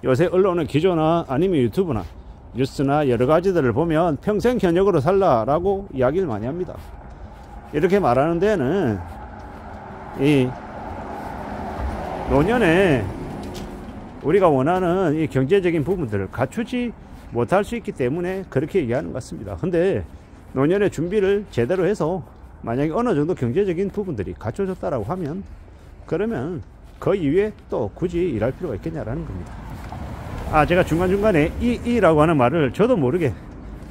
요새 언론의 기조나 아니면 유튜브나 뉴스나 여러 가지들을 보면 평생 현역으로 살라라고 이야기를 많이 합니다. 이렇게 말하는 데는 이 노년에 우리가 원하는 이 경제적인 부분들을 갖추지 못할 수 있기 때문에 그렇게 얘기하는 것 같습니다. 근데 노년의 준비를 제대로 해서 만약에 어느 정도 경제적인 부분들이 갖춰졌다라고 하면 그러면 그 이후에 또 굳이 일할 필요가 있겠냐라는 겁니다. 제가 중간중간에 이라고 하는 말을 저도 모르게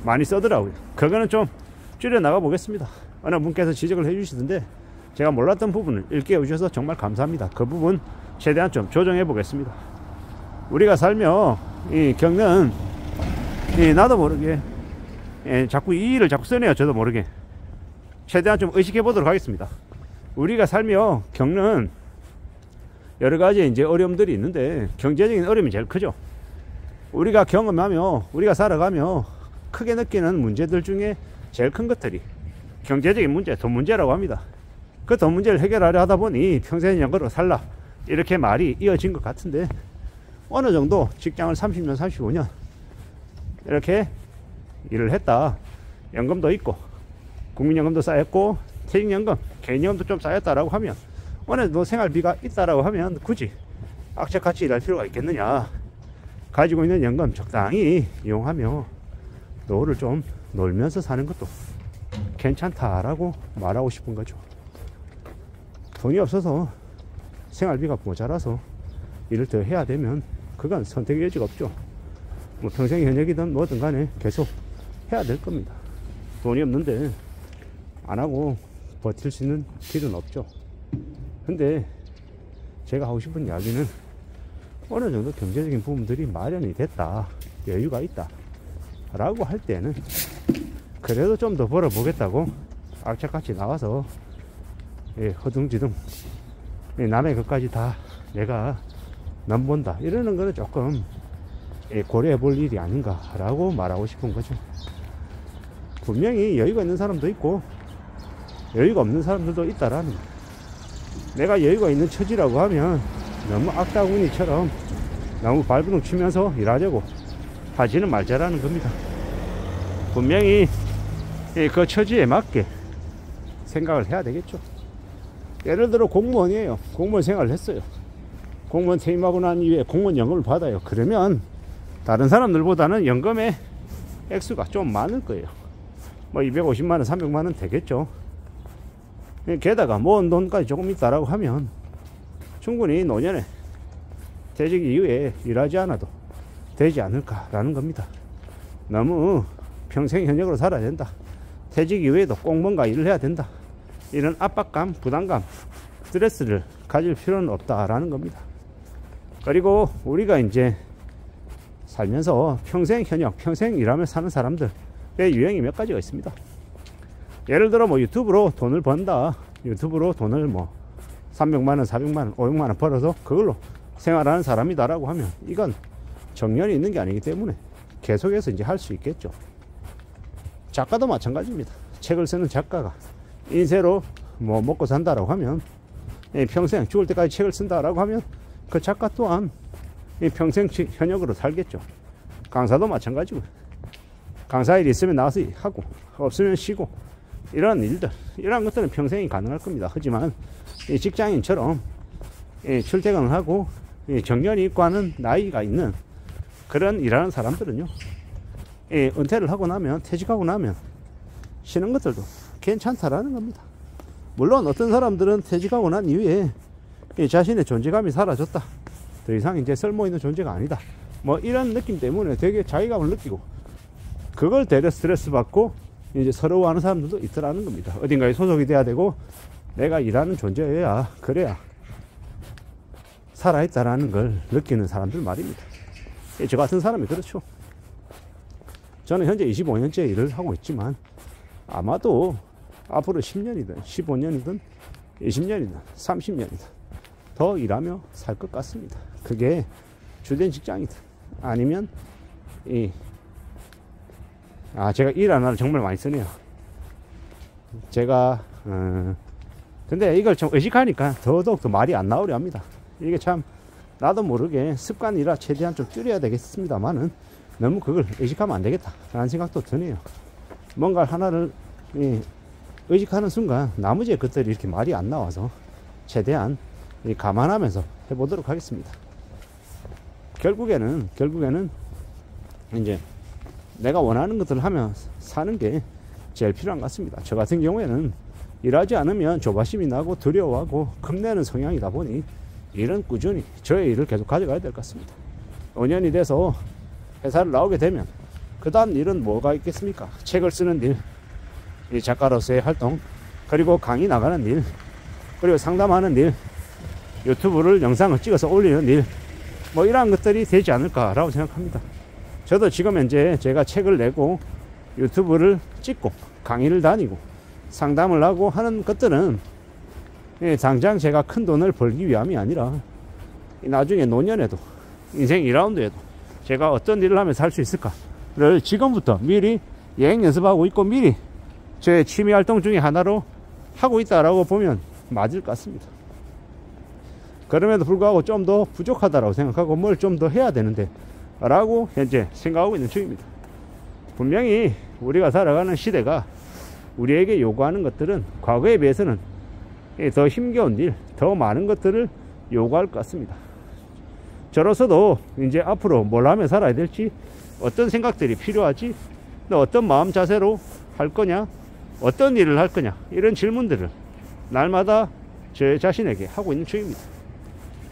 많이 써더라고요. 그거는 좀 줄여 나가 보겠습니다. 어느 분께서 지적을 해 주시던데 제가 몰랐던 부분을 일깨워 주셔서 정말 감사합니다. 그 부분 최대한 좀 조정해 보겠습니다. 우리가 살며 겪는 나도 모르게 자꾸 이를 자꾸 쓰네요. 저도 모르게 최대한 좀 의식해 보도록 하겠습니다. 우리가 살며 겪는 여러 가지 이제 어려움들이 있는데 경제적인 어려움이 제일 크죠. 우리가 경험하며 우리가 살아가며 크게 느끼는 문제들 중에 제일 큰 것들이 경제적인 문제, 돈 문제라고 합니다. 그 돈 문제를 해결하려 하다 보니 평생 연금으로 살라 이렇게 말이 이어진 것 같은데 어느 정도 직장을 30년, 35년 이렇게 일을 했다. 연금도 있고 국민연금도 쌓였고 퇴직연금, 개인연금도 좀 쌓였다라고 하면 어느 정도 생활비가 있다라고 하면 굳이 악착같이 일할 필요가 있겠느냐. 가지고 있는 연금 적당히 이용하며 노후를 좀 놀면서 사는 것도 괜찮다라고 말하고 싶은 거죠. 돈이 없어서 생활비가 모자라서 일을 더 해야 되면 그건 선택의 여지가 없죠. 뭐 평생 현역이든 뭐든 간에 계속 해야 될 겁니다. 돈이 없는데 안 하고 버틸 수 있는 길은 없죠. 근데 제가 하고 싶은 이야기는 어느 정도 경제적인 부분들이 마련이 됐다, 여유가 있다 라고 할 때는 그래도 좀 더 벌어보겠다고 악착같이 나와서 허둥지둥 남의 것까지 다 내가 남본다 이러는 거는 조금 고려해 볼 일이 아닌가 라고 말하고 싶은 거죠. 분명히 여유가 있는 사람도 있고 여유가 없는 사람들도 있다라는 거예요. 내가 여유가 있는 처지라고 하면 너무 악다구니처럼 너무 발버둥 치면서 일하려고 하지는 말자라는 겁니다. 분명히 그 처지에 맞게 생각을 해야 되겠죠. 예를 들어 공무원이에요. 공무원 생활을 했어요. 공무원 퇴임하고 난 이후에 공무원 연금을 받아요. 그러면 다른 사람들보다는 연금의 액수가 좀 많을 거예요. 뭐 250만원, 300만원 되겠죠. 게다가 모은 돈까지 조금 있다라고 하면 충분히 노년에 퇴직 이후에 일하지 않아도 되지 않을까라는 겁니다. 너무 평생 현역으로 살아야 된다. 퇴직 이후에도 꼭 뭔가 일을 해야 된다. 이런 압박감, 부담감, 스트레스를 가질 필요는 없다라는 겁니다. 그리고 우리가 이제 살면서 평생 현역, 평생 일하며 사는 사람들의 유형이 몇 가지가 있습니다. 예를 들어 뭐 유튜브로 돈을 번다. 유튜브로 돈을 뭐 300만원, 400만원, 500만원 벌어서 그걸로 생활하는 사람이다라고 하면 이건 정년이 있는 게 아니기 때문에 계속해서 이제 할 수 있겠죠. 작가도 마찬가지입니다. 책을 쓰는 작가가 인쇄로 뭐 먹고 산다라고 하면 평생 죽을 때까지 책을 쓴다라고 하면 그 작가 또한 평생 현역으로 살겠죠. 강사도 마찬가지고 강사일 있으면 나와서 하고 없으면 쉬고 이런 일들, 이런 것들은 평생이 가능할 겁니다. 하지만 직장인처럼 출퇴근을 하고 정년이 있고 하는 나이가 있는 그런 일하는 사람들은요, 은퇴를 하고 나면, 퇴직하고 나면 쉬는 것들도 괜찮다라는 겁니다. 물론 어떤 사람들은 퇴직하고 난 이후에 자신의 존재감이 사라졌다, 더 이상 이제 쓸모있는 존재가 아니다, 뭐 이런 느낌 때문에 되게 자괴감을 느끼고 그걸 되려 스트레스 받고 이제 서러워하는 사람들도 있더라는 겁니다. 어딘가에 소속이 돼야 되고 내가 일하는 존재여야 그래야 살아있다라는 걸 느끼는 사람들 말입니다. 저 같은 사람이 그렇죠. 저는 현재 25년째 일을 하고 있지만 아마도 앞으로 10년이든 15년이든 20년이든 30년이든 더 일하며 살 것 같습니다. 그게 주된 직장이든 아니면 제가 일 하나를 정말 많이 쓰네요. 제가 근데 이걸 좀 의식하니까 더더욱 더 말이 안 나오려 합니다. 이게 참 나도 모르게 습관이라 최대한 좀 줄여야 되겠습니다만은 너무 그걸 의식하면 안 되겠다 라는 생각도 드네요. 뭔가 하나를 의식하는 순간 나머지 것들이 이렇게 말이 안 나와서 최대한 감안하면서 해보도록 하겠습니다. 결국에는 이제 내가 원하는 것들을 하며 사는 게 제일 필요한 것 같습니다. 저 같은 경우에는 일하지 않으면 조바심이 나고 두려워하고 겁내는 성향이다 보니 일은 꾸준히 저의 일을 계속 가져가야 될 것 같습니다. 5년이 돼서 회사를 나오게 되면 그 다음 일은 뭐가 있겠습니까? 책을 쓰는 일, 이 작가로서의 활동, 그리고 강의 나가는 일, 그리고 상담하는 일, 유튜브를 영상을 찍어서 올리는 일, 뭐 이러한 것들이 되지 않을까라고 생각합니다. 저도 지금 현재 제가 책을 내고 유튜브를 찍고 강의를 다니고 상담을 하고 하는 것들은 당장 제가 큰 돈을 벌기 위함이 아니라 나중에 노년에도 인생 2라운드에도 제가 어떤 일을 하면 살 수 있을까를 지금부터 미리 예행 연습하고 있고 미리 제 취미 활동 중에 하나로 하고 있다라고 보면 맞을 것 같습니다. 그럼에도 불구하고 좀 더 부족하다라고 생각하고 뭘 좀 더 해야 되는데 라고 현재 생각하고 있는 중입니다. 분명히 우리가 살아가는 시대가 우리에게 요구하는 것들은 과거에 비해서는 더 힘겨운 일, 더 많은 것들을 요구할 것 같습니다. 저로서도 이제 앞으로 뭘 하며 살아야 될지, 어떤 생각들이 필요하지, 또 어떤 마음 자세로 할 거냐, 어떤 일을 할 거냐, 이런 질문들을 날마다 제 자신에게 하고 있는 중입니다.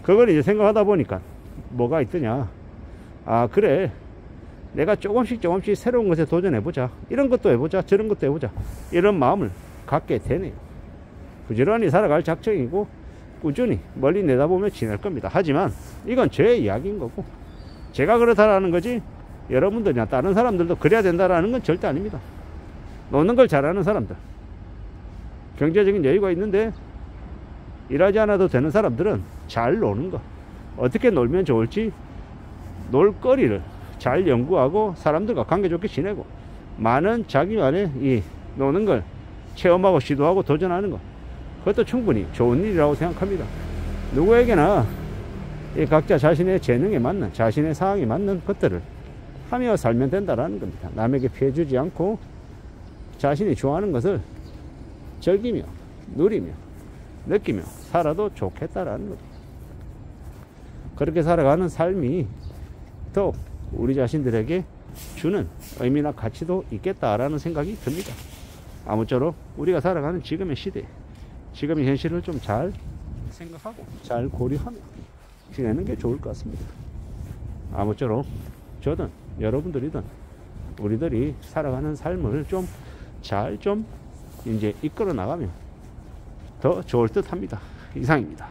그걸 이제 생각하다 보니까 뭐가 있더냐, 아 그래, 내가 조금씩 새로운 것에 도전해보자, 이런 것도 해보자, 저런 것도 해보자, 이런 마음을 갖게 되네요. 부지런히 살아갈 작정이고 꾸준히 멀리 내다보며 지낼 겁니다. 하지만 이건 제 이야기인 거고 제가 그렇다라는 거지 여러분들이나 다른 사람들도 그래야 된다라는 건 절대 아닙니다. 노는 걸 잘하는 사람들, 경제적인 여유가 있는데 일하지 않아도 되는 사람들은 잘 노는 거, 어떻게 놀면 좋을지 놀거리를 잘 연구하고 사람들과 관계 좋게 지내고 많은 자기만의 이 노는 걸 체험하고 시도하고 도전하는 것, 그것도 충분히 좋은 일이라고 생각합니다. 누구에게나 각자 자신의 재능에 맞는, 자신의 상황에 맞는 것들을 하며 살면 된다라는 겁니다. 남에게 피해 주지 않고 자신이 좋아하는 것을 즐기며 누리며 느끼며 살아도 좋겠다라는 겁니다. 그렇게 살아가는 삶이 더욱 우리 자신들에게 주는 의미나 가치도 있겠다라는 생각이 듭니다. 아무쪼록 우리가 살아가는 지금의 시대, 지금의 현실을 좀 잘 생각하고 잘 고려하며 지내는 게 좋을 것 같습니다. 아무쪼록 저든 여러분들이든 우리들이 살아가는 삶을 좀 잘 이제 이끌어 나가면 더 좋을 듯 합니다. 이상입니다.